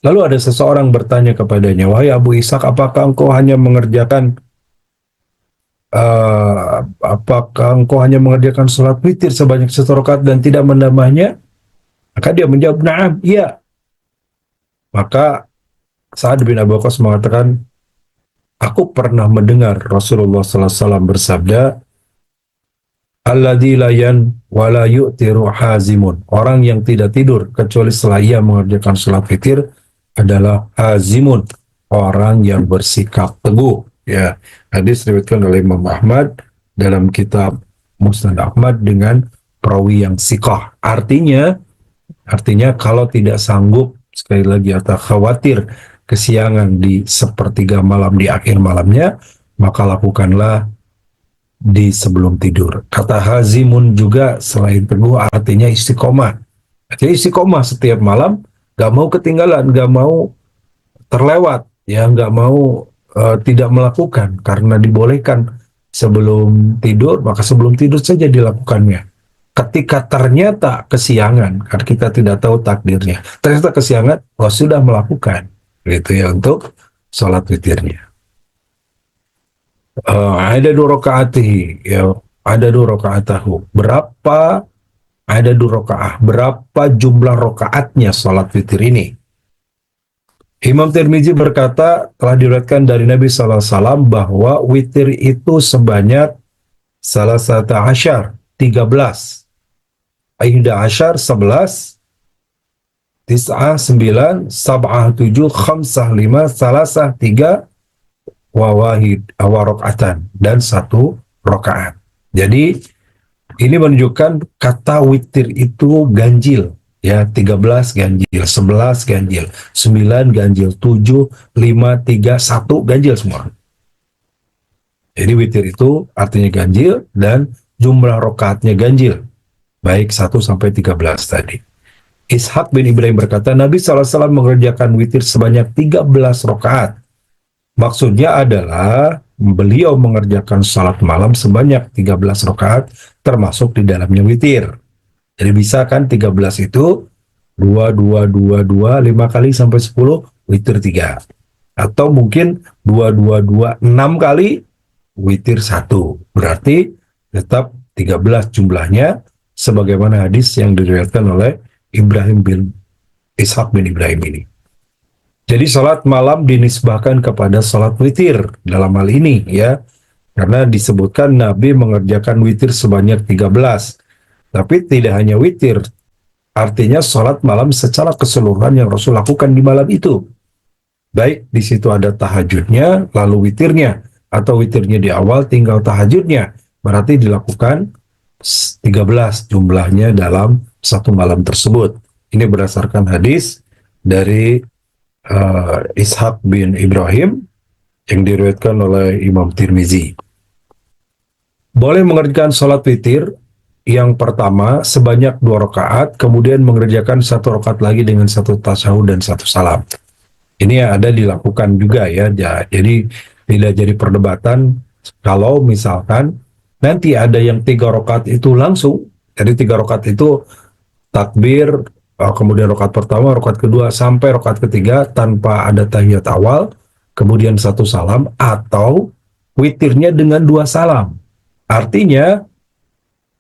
Lalu ada seseorang bertanya kepadanya, wahai Abu Ishaq, apakah engkau hanya mengerjakan salat witir sebanyak 1 rakaat dan tidak menambahnya? Maka dia menjawab, na'am, iya. Maka Sa'ad bin Abu Waqqas mengatakan, aku pernah mendengar Rasulullah SAW bersabda, alladzi la yan wa la yu'tiru hazimun. Orang yang tidak tidur kecuali setelah ia mengerjakan salat witir adalah hazimun, orang yang bersikap teguh. Ya, hadis diriwayatkan oleh Imam Ahmad dalam kitab Musnad Ahmad dengan perawi yang siqah. Artinya kalau tidak sanggup sekali lagi atau khawatir kesiangan di sepertiga malam di akhir malamnya, maka lakukanlah di sebelum tidur. Kata hazimun juga selain teguh artinya istiqomah. Jadi istiqomah setiap malam, gak mau ketinggalan, gak mau terlewat, ya gak mau tidak melakukan karena dibolehkan sebelum tidur, maka sebelum tidur saja dilakukannya. Ketika ternyata kesiangan, karena kita tidak tahu takdirnya, ternyata kesiangan, sudah melakukan, gitu ya, untuk sholat witirnya. Ada 2 rakaatihi, ya, ada 2 rakaatahu. Berapa ada 2 rakaat? Berapa jumlah rakaatnya sholat witir ini? Imam Tirmizi berkata, telah diriwayatkan dari Nabi SAW bahwa witir itu sebanyak 13, 13, 11, 9, 9, 7, 5, 5, 3, wawahid awarokatan, dan 1 rakaat. Jadi ini menunjukkan kata witir itu ganjil ya, 13 ganjil, 11 ganjil, 9 ganjil, 7, 5, 3, 1 ganjil semua. Jadi witir itu artinya ganjil dan jumlah rakaatnya ganjil, baik 1 sampai 13 tadi. Ishaq bin Ibrahim berkata, Nabi SAW mengerjakan witir sebanyak 13 rakaat. Maksudnya adalah beliau mengerjakan salat malam sebanyak 13 rakaat termasuk di dalamnya witir. Jadi bisa kan 13 itu 2, 2, 2, 2, 5 kali sampai 10, witir 3. Atau mungkin 2, 2, 2, 6 kali, witir 1. Berarti tetap 13 jumlahnya, sebagaimana hadis yang diriwayatkan oleh Ibrahim bin Ishaq bin Ibrahim ini. Jadi salat malam dinisbahkan kepada salat witir dalam hal ini ya. Karena disebutkan Nabi mengerjakan witir sebanyak 13. Tapi tidak hanya witir, artinya salat malam secara keseluruhan yang Rasul lakukan di malam itu. Baik di situ ada tahajudnya, lalu witirnya, atau witirnya di awal tinggal tahajudnya. Berarti dilakukan 13 jumlahnya dalam satu malam tersebut. Ini berdasarkan hadis dari Ishaq bin Ibrahim yang diriwayatkan oleh Imam Tirmizi. Boleh mengerjakan sholat witir yang pertama sebanyak 2 rakaat, kemudian mengerjakan 1 rakaat lagi dengan 1 tasyahud dan 1 salam. Ini yang ada dilakukan juga ya. Jadi tidak jadi perdebatan kalau misalkan nanti ada yang 3 rakaat itu langsung, jadi 3 rakaat itu takbir, kemudian rakaat pertama, rakaat kedua, sampai rakaat ketiga tanpa ada tahiyat awal, kemudian 1 salam, atau witirnya dengan 2 salam. Artinya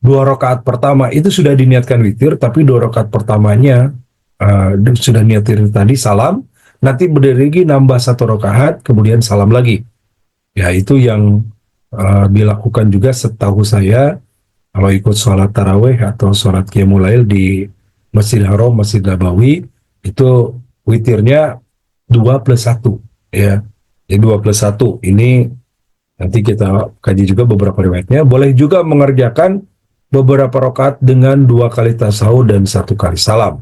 2 rakaat pertama itu sudah diniatkan witir, tapi 2 rakaat pertamanya sudah niatin tadi salam, nanti berdiri lagi nambah 1 rakaat, kemudian salam lagi. Ya itu yang dilakukan juga setahu saya kalau ikut sholat taraweh atau sholat qiyamul lail di Masjid Haram, Masjid Nabawi, itu witirnya 2+1 ya. Jadi 2+1 ini nanti kita kaji juga beberapa riwayatnya. Boleh juga mengerjakan beberapa rakaat dengan 2 kali tasyahud dan 1 kali salam.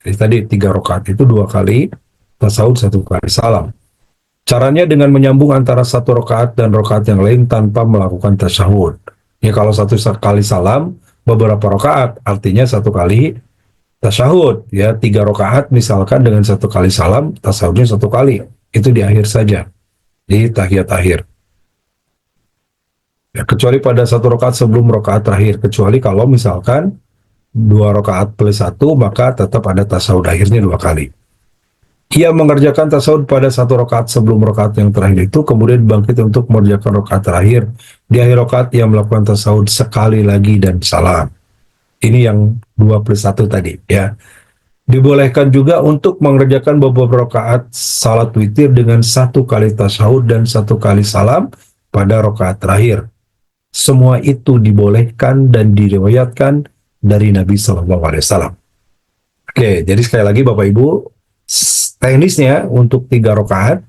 Jadi tadi 3 rakaat itu 2 kali tasyahud, 1 kali salam. Caranya dengan menyambung antara 1 rakaat dan rakaat yang lain tanpa melakukan tasyahud. Ya kalau 1 kali salam beberapa rakaat, artinya 1 kali tasyahud. Ya 3 rakaat misalkan dengan 1 kali salam, tasyahudnya 1 kali. Itu di akhir saja, di tahiyat akhir. Ya, kecuali pada 1 rakaat sebelum rakaat terakhir. Kecuali kalau misalkan 2 rakaat plus 1, maka tetap ada tasyahud akhirnya 2 kali. Ia mengerjakan tasyahud pada 1 rakaat sebelum rakaat yang terakhir itu, kemudian bangkit untuk mengerjakan rakaat terakhir. Di akhir rakaat ia melakukan tasyahud sekali lagi dan salam. Ini yang 2+1 tadi ya. Dibolehkan juga untuk mengerjakan beberapa rakaat salat witir dengan 1 kali tasyahud dan 1 kali salam pada rakaat terakhir. Semua itu dibolehkan dan diriwayatkan dari Nabi SAW. Oke, jadi sekali lagi Bapak Ibu, teknisnya untuk 3 rakaat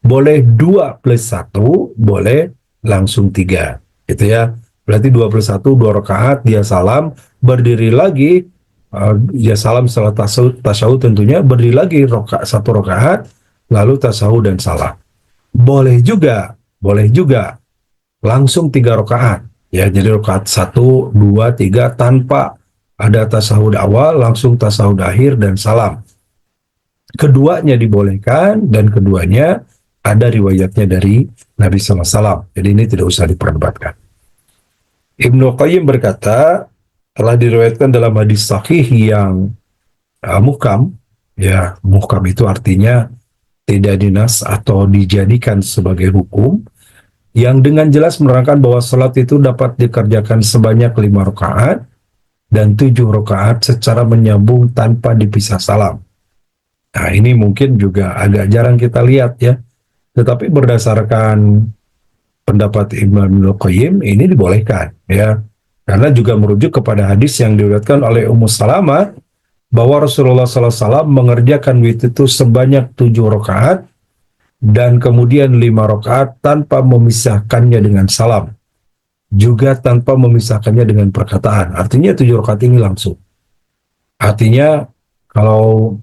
boleh 2+1, boleh langsung 3 gitu ya. Berarti 2+1, 2 rakaat, dia salam, berdiri lagi, dia salam setelah tasyahud tentunya, berdiri lagi 1 rakaat, lalu tasyahud dan salam. Boleh juga langsung 3 rakaat ya, jadi rakaat 1, 2, 3 tanpa ada tasyahud awal, langsung tasyahud akhir dan salam. Keduanya dibolehkan dan keduanya ada riwayatnya dari Nabi SAW. Jadi ini tidak usah diperdebatkan. Ibnu Qayyim berkata, telah diriwayatkan dalam hadis sahih yang muhkam, ya muhkam itu artinya tidak dinas atau dijadikan sebagai hukum, yang dengan jelas menerangkan bahwa salat itu dapat dikerjakan sebanyak 5 rakaat dan 7 rakaat secara menyambung tanpa dipisah salam. Nah ini mungkin juga agak jarang kita lihat ya, tetapi berdasarkan pendapat Ibnu Qayyim ini dibolehkan ya, karena juga merujuk kepada hadis yang diriwayatkan oleh Ummu Salamah bahwa Rasulullah SAW mengerjakan witir itu sebanyak 7 rakaat dan kemudian 5 rakaat tanpa memisahkannya dengan salam, juga tanpa memisahkannya dengan perkataan. Artinya 7 rakaat ini langsung. Artinya kalau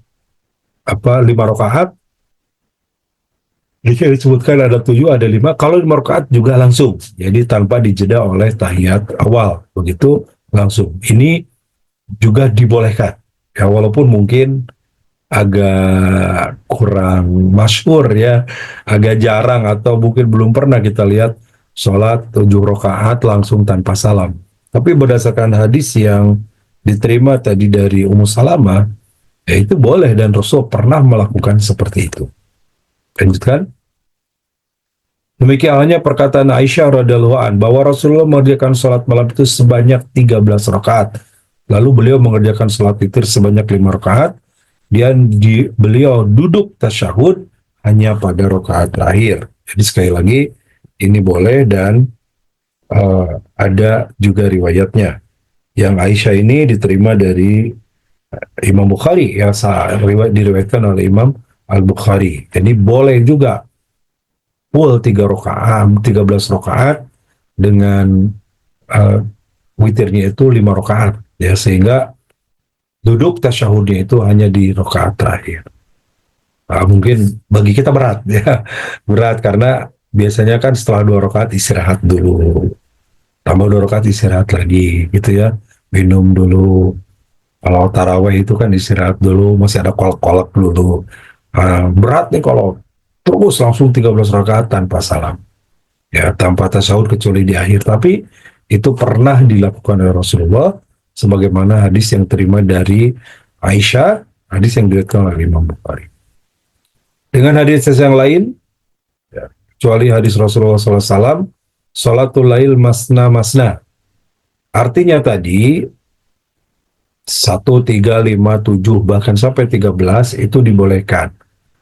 5 rakaat disebutkan ada 7, ada 5. Kalau 5 rakaat juga langsung, jadi tanpa dijeda oleh tahiyat awal, begitu langsung. Ini juga dibolehkan ya, walaupun mungkin agak kurang masyhur ya, agak jarang atau mungkin belum pernah kita lihat sholat 7 rakaat langsung tanpa salam. Tapi berdasarkan hadis yang diterima tadi dari Ummu Salamah, ya itu boleh dan Rasul pernah melakukan seperti itu. Lanjutkan. Demikian halnya perkataan Aisyah radhiyallahu an bahwa Rasulullah mengerjakan sholat malam itu sebanyak 13 rakaat. Lalu beliau mengerjakan sholat witir sebanyak 5 rakaat. beliau duduk tasyahud hanya pada rakaat terakhir. Jadi sekali lagi ini boleh dan ada juga riwayatnya. Yang Aisyah ini diterima dari Imam Bukhari yang diriwayatkan oleh Imam Al-Bukhari. Jadi boleh juga full 3 rakaat, 13 rakaat dengan uh, witirnya itu 5 rakaat ya, sehingga duduk tasyahudnya itu hanya di rakaat terakhir. Mungkin bagi kita berat ya, berat karena biasanya kan setelah 2 rakaat istirahat dulu, tambah 2 rakaat istirahat lagi gitu ya, minum dulu. Kalau taraweh itu kan istirahat dulu, masih ada kolak-kolak dulu. Berat nih kalau terus langsung 13 rakaat tanpa salam. Ya, tanpa tasyahud kecuali di akhir. Tapi itu pernah dilakukan oleh Rasulullah sebagaimana hadis yang terima dari Aisyah, hadis yang diriwayatkan oleh Imam Bukhari. Dengan hadis yang lain, ya, kecuali hadis Rasulullah SAW, salatul lail masna masna. Artinya tadi 1, 3, 5, 7, bahkan sampai 13 itu dibolehkan.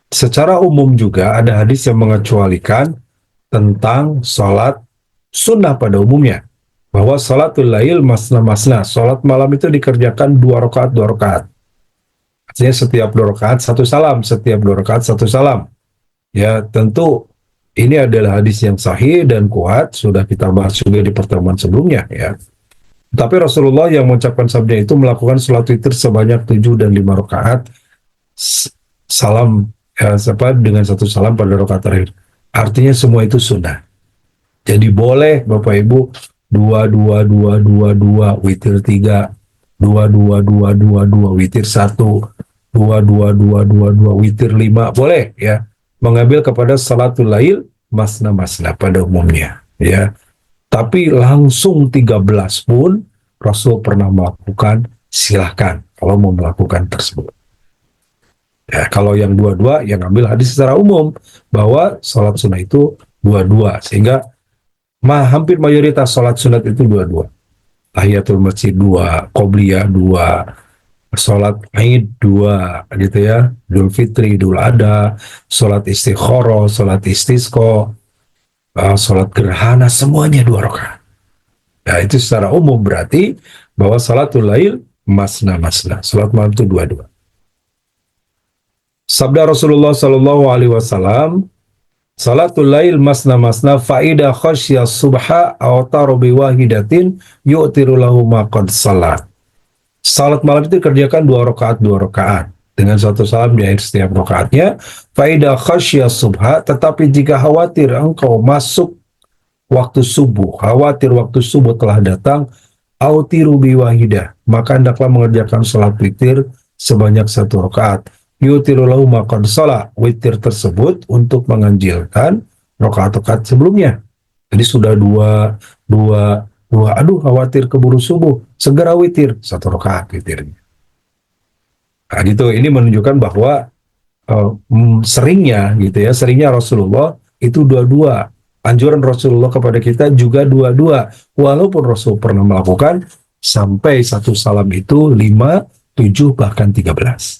Secara umum juga ada hadis yang mengecualikan tentang sholat sunnah pada umumnya. Bahwa sholatul lail masna-masna, sholat malam itu dikerjakan 2 rakaat, 2 rakaat. Artinya setiap 2 rakaat 1 salam, setiap 2 rakaat 1 salam. Ya, tentu ini adalah hadis yang sahih dan kuat, sudah kita bahas juga di pertemuan sebelumnya ya. Tapi Rasulullah yang mengucapkan sabda itu melakukan sholat witir sebanyak 7 dan 5 rakaat salam ya, dengan 1 salam pada rakaat terakhir. Artinya semua itu sunnah. Jadi boleh Bapak Ibu 2 2 2 2 2 witir 3, 2 2 2 2 2 witir 1, 2 2 2 2 2 witir 5, boleh ya. Mengambil kepada salatul lail masna-masna pada umumnya ya. Tapi langsung 13 pun Rasul pernah melakukan, silahkan kalau mau melakukan tersebut. Ya, kalau yang 2-2 yang ambil hadis secara umum bahwa sholat sunnah itu 2-2, sehingga hampir mayoritas sholat sunat itu 2-2. Tahiyatul masjid 2, qobliyah 2, sholat Aid 2 gitu ya, Idul Fitri, Idul Adha, sholat istikharah, sholat istisqa, sholat gerhana, semuanya 2 rakaat. Nah, itu secara umum berarti bahwa salatul lail masna-masna, sholat malam itu 2-2. Sabda Rasulullah Sallallahu Alaihi Wasallam, salatul lail masna-masna faida khasya subha aw tarubi wahidatin yu'tiru lahu ma qad salat. Salat malam itu dikerjakan 2 rakaat 2 rakaat dengan 1 salam di akhir setiap rakaatnya. Faida khasya subha, tetapi jika khawatir engkau masuk waktu subuh, khawatir waktu subuh telah datang, autiru bi wahidah, maka hendaklah mengerjakan salat witir sebanyak 1 rakaat. Yutiru lahu ma qad salat, witir tersebut untuk menganjilkan rakaat-rakaat sebelumnya. Jadi sudah 2, aduh khawatir keburu subuh, segera witir 1 rakaat witirnya. Nah, gitu. Ini menunjukkan bahwa seringnya gitu ya, seringnya Rasulullah itu 2-2. Anjuran Rasulullah kepada kita juga 2-2. Walaupun Rasul pernah melakukan sampai 1 salam itu 5, 7, bahkan 13.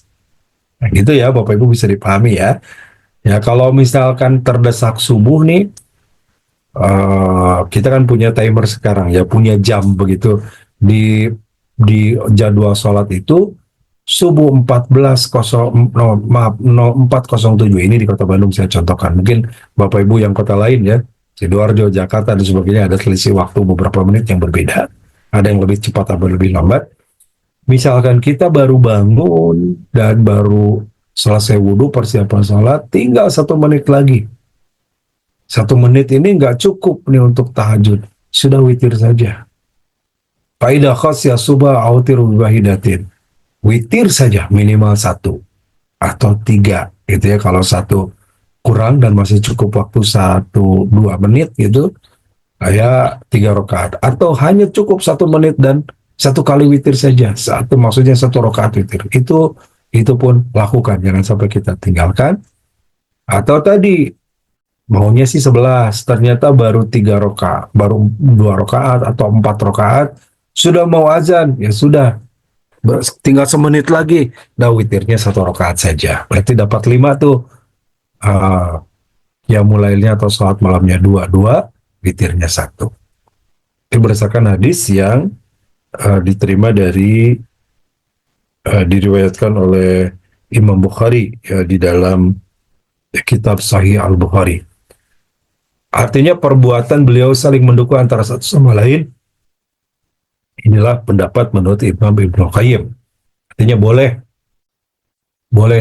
Nah, gitu ya Bapak Ibu, bisa dipahami ya. Ya, kalau misalkan terdesak subuh nih, kita kan punya timer sekarang ya, punya jam begitu di jadwal sholat itu subuh 4:07 ini di Kota Bandung saya contohkan. Mungkin Bapak Ibu yang kota lain ya, Sidoarjo, Jakarta dan sebagainya ada selisih waktu beberapa menit yang berbeda. Ada yang lebih cepat atau lebih lambat. Misalkan kita baru bangun dan baru selesai wudhu persiapan sholat, tinggal 1 menit lagi. 1 menit ini nggak cukup nih untuk tahajud, sudah witir saja. Faidah khasya subha autiru wahidatin. Witir saja minimal 1 atau 3 gitu ya. Kalau 1 kurang dan masih cukup waktu 1-2 menit gitu, kayak 3 rakaat. Atau hanya cukup 1 menit dan 1 kali witir saja. Maksudnya 1 rakaat witir. Itu pun lakukan, jangan sampai kita tinggalkan. Atau tadi maunya sih 11, ternyata baru 3 rakaat, baru 2 rakaat atau 4 rakaat, sudah mau azan, ya sudah tinggal semenit lagi, dah witirnya 1 rakaat saja. Berarti dapat 5 tuh. Uh, ya mulainya atau salat malamnya 2, witirnya 1. Itu berdasarkan hadis yang diterima dari diriwayatkan oleh Imam Bukhari ya, di dalam kitab Sahih Al-Bukhari. Artinya perbuatan beliau saling mendukung antara satu sama lain. Inilah pendapat menurut Imam Ibnu Qayyim. Artinya boleh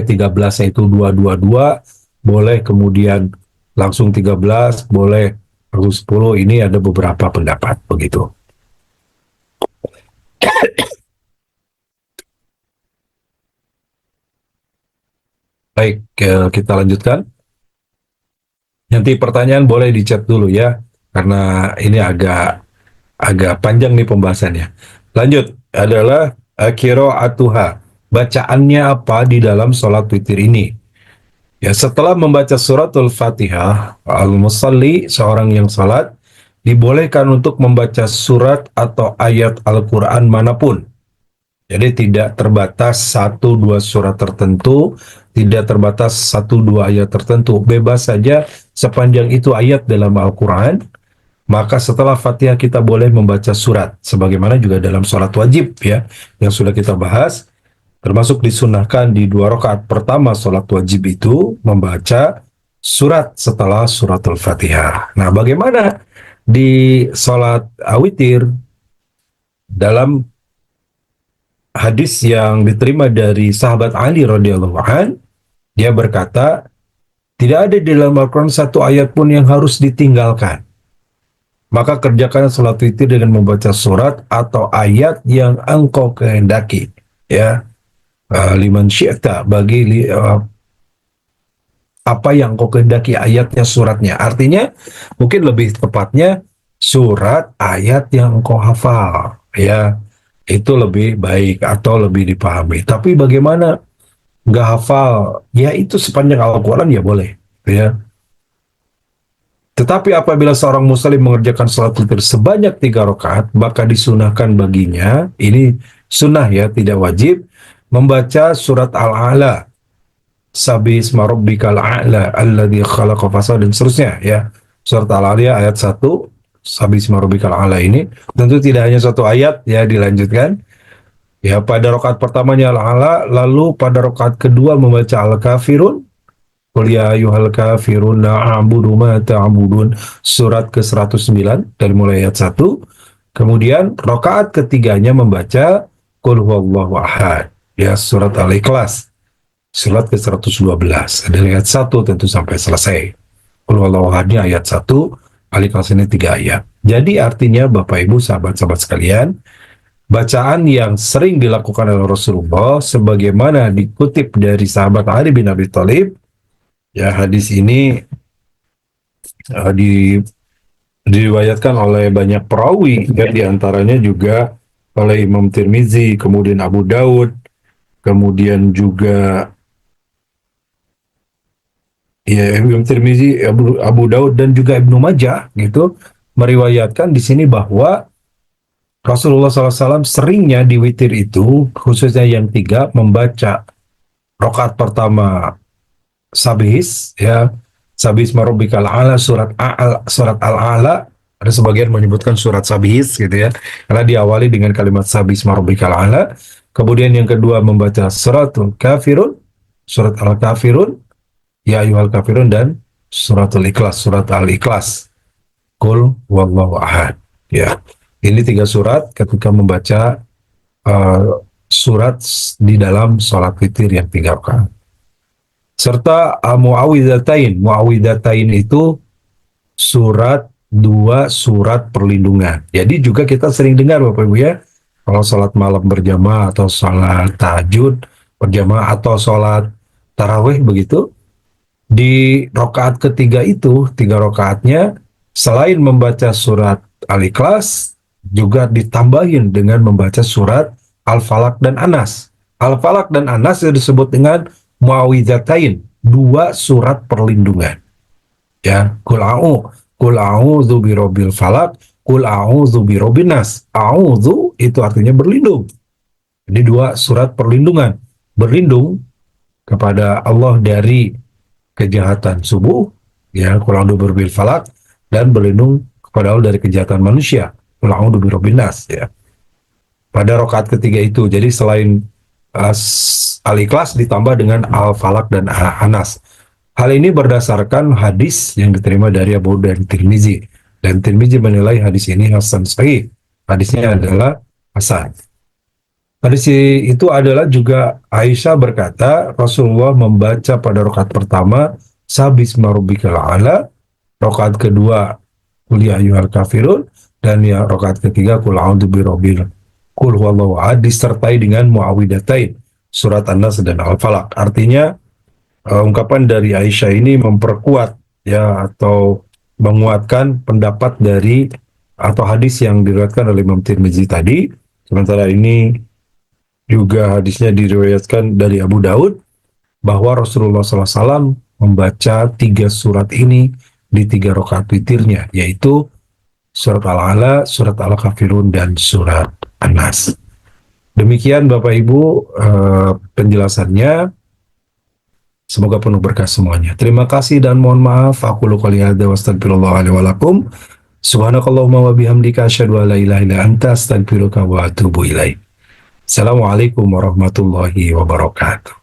13 itu 222, boleh kemudian langsung 13, boleh langsung 10. Ini ada beberapa pendapat begitu. Baik, kita lanjutkan. Nanti pertanyaan boleh di chat dulu ya, karena ini agak panjang nih pembahasannya. Lanjut, adalah qiraatuha. Bacaannya apa di dalam sholat witir ini? Ya, setelah membaca suratul Fatihah, al-musalli, seorang yang salat, dibolehkan untuk membaca surat atau ayat Al-Quran manapun. Jadi tidak terbatas 1-2 surat tertentu, tidak terbatas 1-2 ayat tertentu. Bebas saja sepanjang itu ayat dalam Al-Quran, maka setelah Fatihah kita boleh membaca surat. Sebagaimana juga dalam sholat wajib ya, yang sudah kita bahas. Termasuk disunahkan di 2 rakaat pertama sholat wajib itu membaca surat setelah surat Al-Fatihah. Nah, bagaimana di sholat witir? Dalam hadis yang diterima dari sahabat Ali radhiyallahu an, dia berkata, tidak ada di dalam Al-Quran satu ayat pun yang harus ditinggalkan. Maka kerjakan sholat witir dengan membaca surat atau ayat yang engkau kehendaki. Ya, liman syi'ta, bagi apa yang engkau kehendaki, ayatnya, suratnya. Artinya mungkin lebih tepatnya surat ayat yang engkau hafal. Ya, itu lebih baik atau lebih dipahami. Tapi bagaimana nggak hafal? Ya itu sepanjang Al-Quran ya boleh. Ya. Tetapi apabila seorang muslim mengerjakan sholat witir sebanyak 3 rakaat, maka disunahkan baginya, ini sunnah ya, tidak wajib, membaca surat Al-A'la, Sabi isma rabbikal a'la, alladzi khalaqa fasawwa, dan seterusnya ya. Surat Al-A'la ayat 1, Sabi isma rabbikal a'la ini, tentu tidak hanya satu ayat ya, dilanjutkan. Ya, pada rakaat pertamanya Al-A'la, lalu pada rakaat kedua membaca Al-Kafirun, Qul ya ayyuhal kafirun la a'budu ma ta'budun, surat ke-109 dari mulai ayat 1. Kemudian rakaat ketiganya membaca Qul huwallahu ahad, ya, surat Al-Ikhlas, surat ke-112 dari ayat 1 tentu sampai selesai. Qul huwallahu ahadnya ayat 1, Al-Ikhlas ini 3 ayat. Jadi artinya Bapak Ibu sahabat-sahabat sekalian, bacaan yang sering dilakukan oleh Rasulullah sebagaimana dikutip dari sahabat Ali bin Abi Thalib. Ya, hadis ini diriwayatkan oleh banyak perawi, ya, diantaranya juga oleh Imam Tirmizi, kemudian Abu Daud, kemudian juga ya Imam Tirmizi, Abu Daud dan juga Ibnu Majah gitu, meriwayatkan di sini bahwa Rasulullah SAW seringnya di witir itu, khususnya yang 3, membaca rakaat pertama Sabihis, ya, Sabihis marobikal ala, surat Al-A'la. Ada sebagian menyebutkan surat Sabihis gitu ya, karena diawali dengan kalimat Sabihis marobikal ala. Kemudian yang kedua membaca suratul Kafirun, surat Al-Kafirun, ya ayyuhal kafirun, dan suratul Ikhlas, surat Al-Ikhlas, Qul wallahu ahad. Ya, ini 3 surat ketika membaca surat di dalam sholat witir yang 3 rakaat. Serta muawwidzatain itu surat 2 surat perlindungan. Jadi juga kita sering dengar Bapak Ibu ya, kalau sholat malam berjamaah atau sholat tahajud berjamaah atau sholat tarawih begitu, di rakaat ketiga itu, 3 rakaatnya, selain membaca surat Al-Ikhlas, juga ditambahin dengan membaca surat Al-Falaq dan Anas. Al-Falaq dan Anas disebut dengan muawwidzatain, 2 surat perlindungan. Ya, Qul a'udzu birabbil falaq, Qul a'udzu birabbin nas. A'udzu itu artinya berlindung Jadi dua surat perlindungan, berlindung kepada Allah dari kejahatan subuh, ya, qul a'udzu birabbil falaq, dan berlindung kepada Allah dari kejahatan manusia, qul a'udzu birabbin nas, ya. Pada rakaat ketiga itu, jadi selain Al-Ikhlas ditambah dengan Al-Falaq dan Anas. Hal ini berdasarkan hadis yang diterima dari Abu Daud dan Tirmizi. Dan Tirmizi menilai hadis ini hasan sahih. Hadisnya adalah hasan. Hadis itu adalah juga Aisyah berkata, Rasulullah membaca pada rakaat pertama, Sabisma rabbikal a'la, rakaat kedua, Qul ya ayyuhal kafirun, dan ya rakaat ketiga, Qul a'udzu birabbil Qul huwallahu ahad, disertai dengan muawwidatain, surat An-Nas dan Al-Falaq. Artinya ungkapan dari Aisyah ini memperkuat, ya, atau menguatkan pendapat dari atau hadis yang diriwayatkan oleh Imam Tirmizi tadi. Sementara ini juga hadisnya diriwayatkan dari Abu Daud bahwa Rasulullah SAW membaca 3 surat ini di 3 rakaat witirnya, yaitu surat Al-A'la, surat Al-Kafirun, dan surat An-Nas. Demikian Bapak Ibu penjelasannya. Semoga penuh berkah semuanya. Terima kasih dan mohon maaf. Aku qouli hadza wa astaghfirullah li wa lakum. Subhanakallahumma wa bihamdika asyhadu an la ilaha illa anta astaghfiruka wa atubu ilaik. Assalamualaikum warahmatullahi wabarakatuh.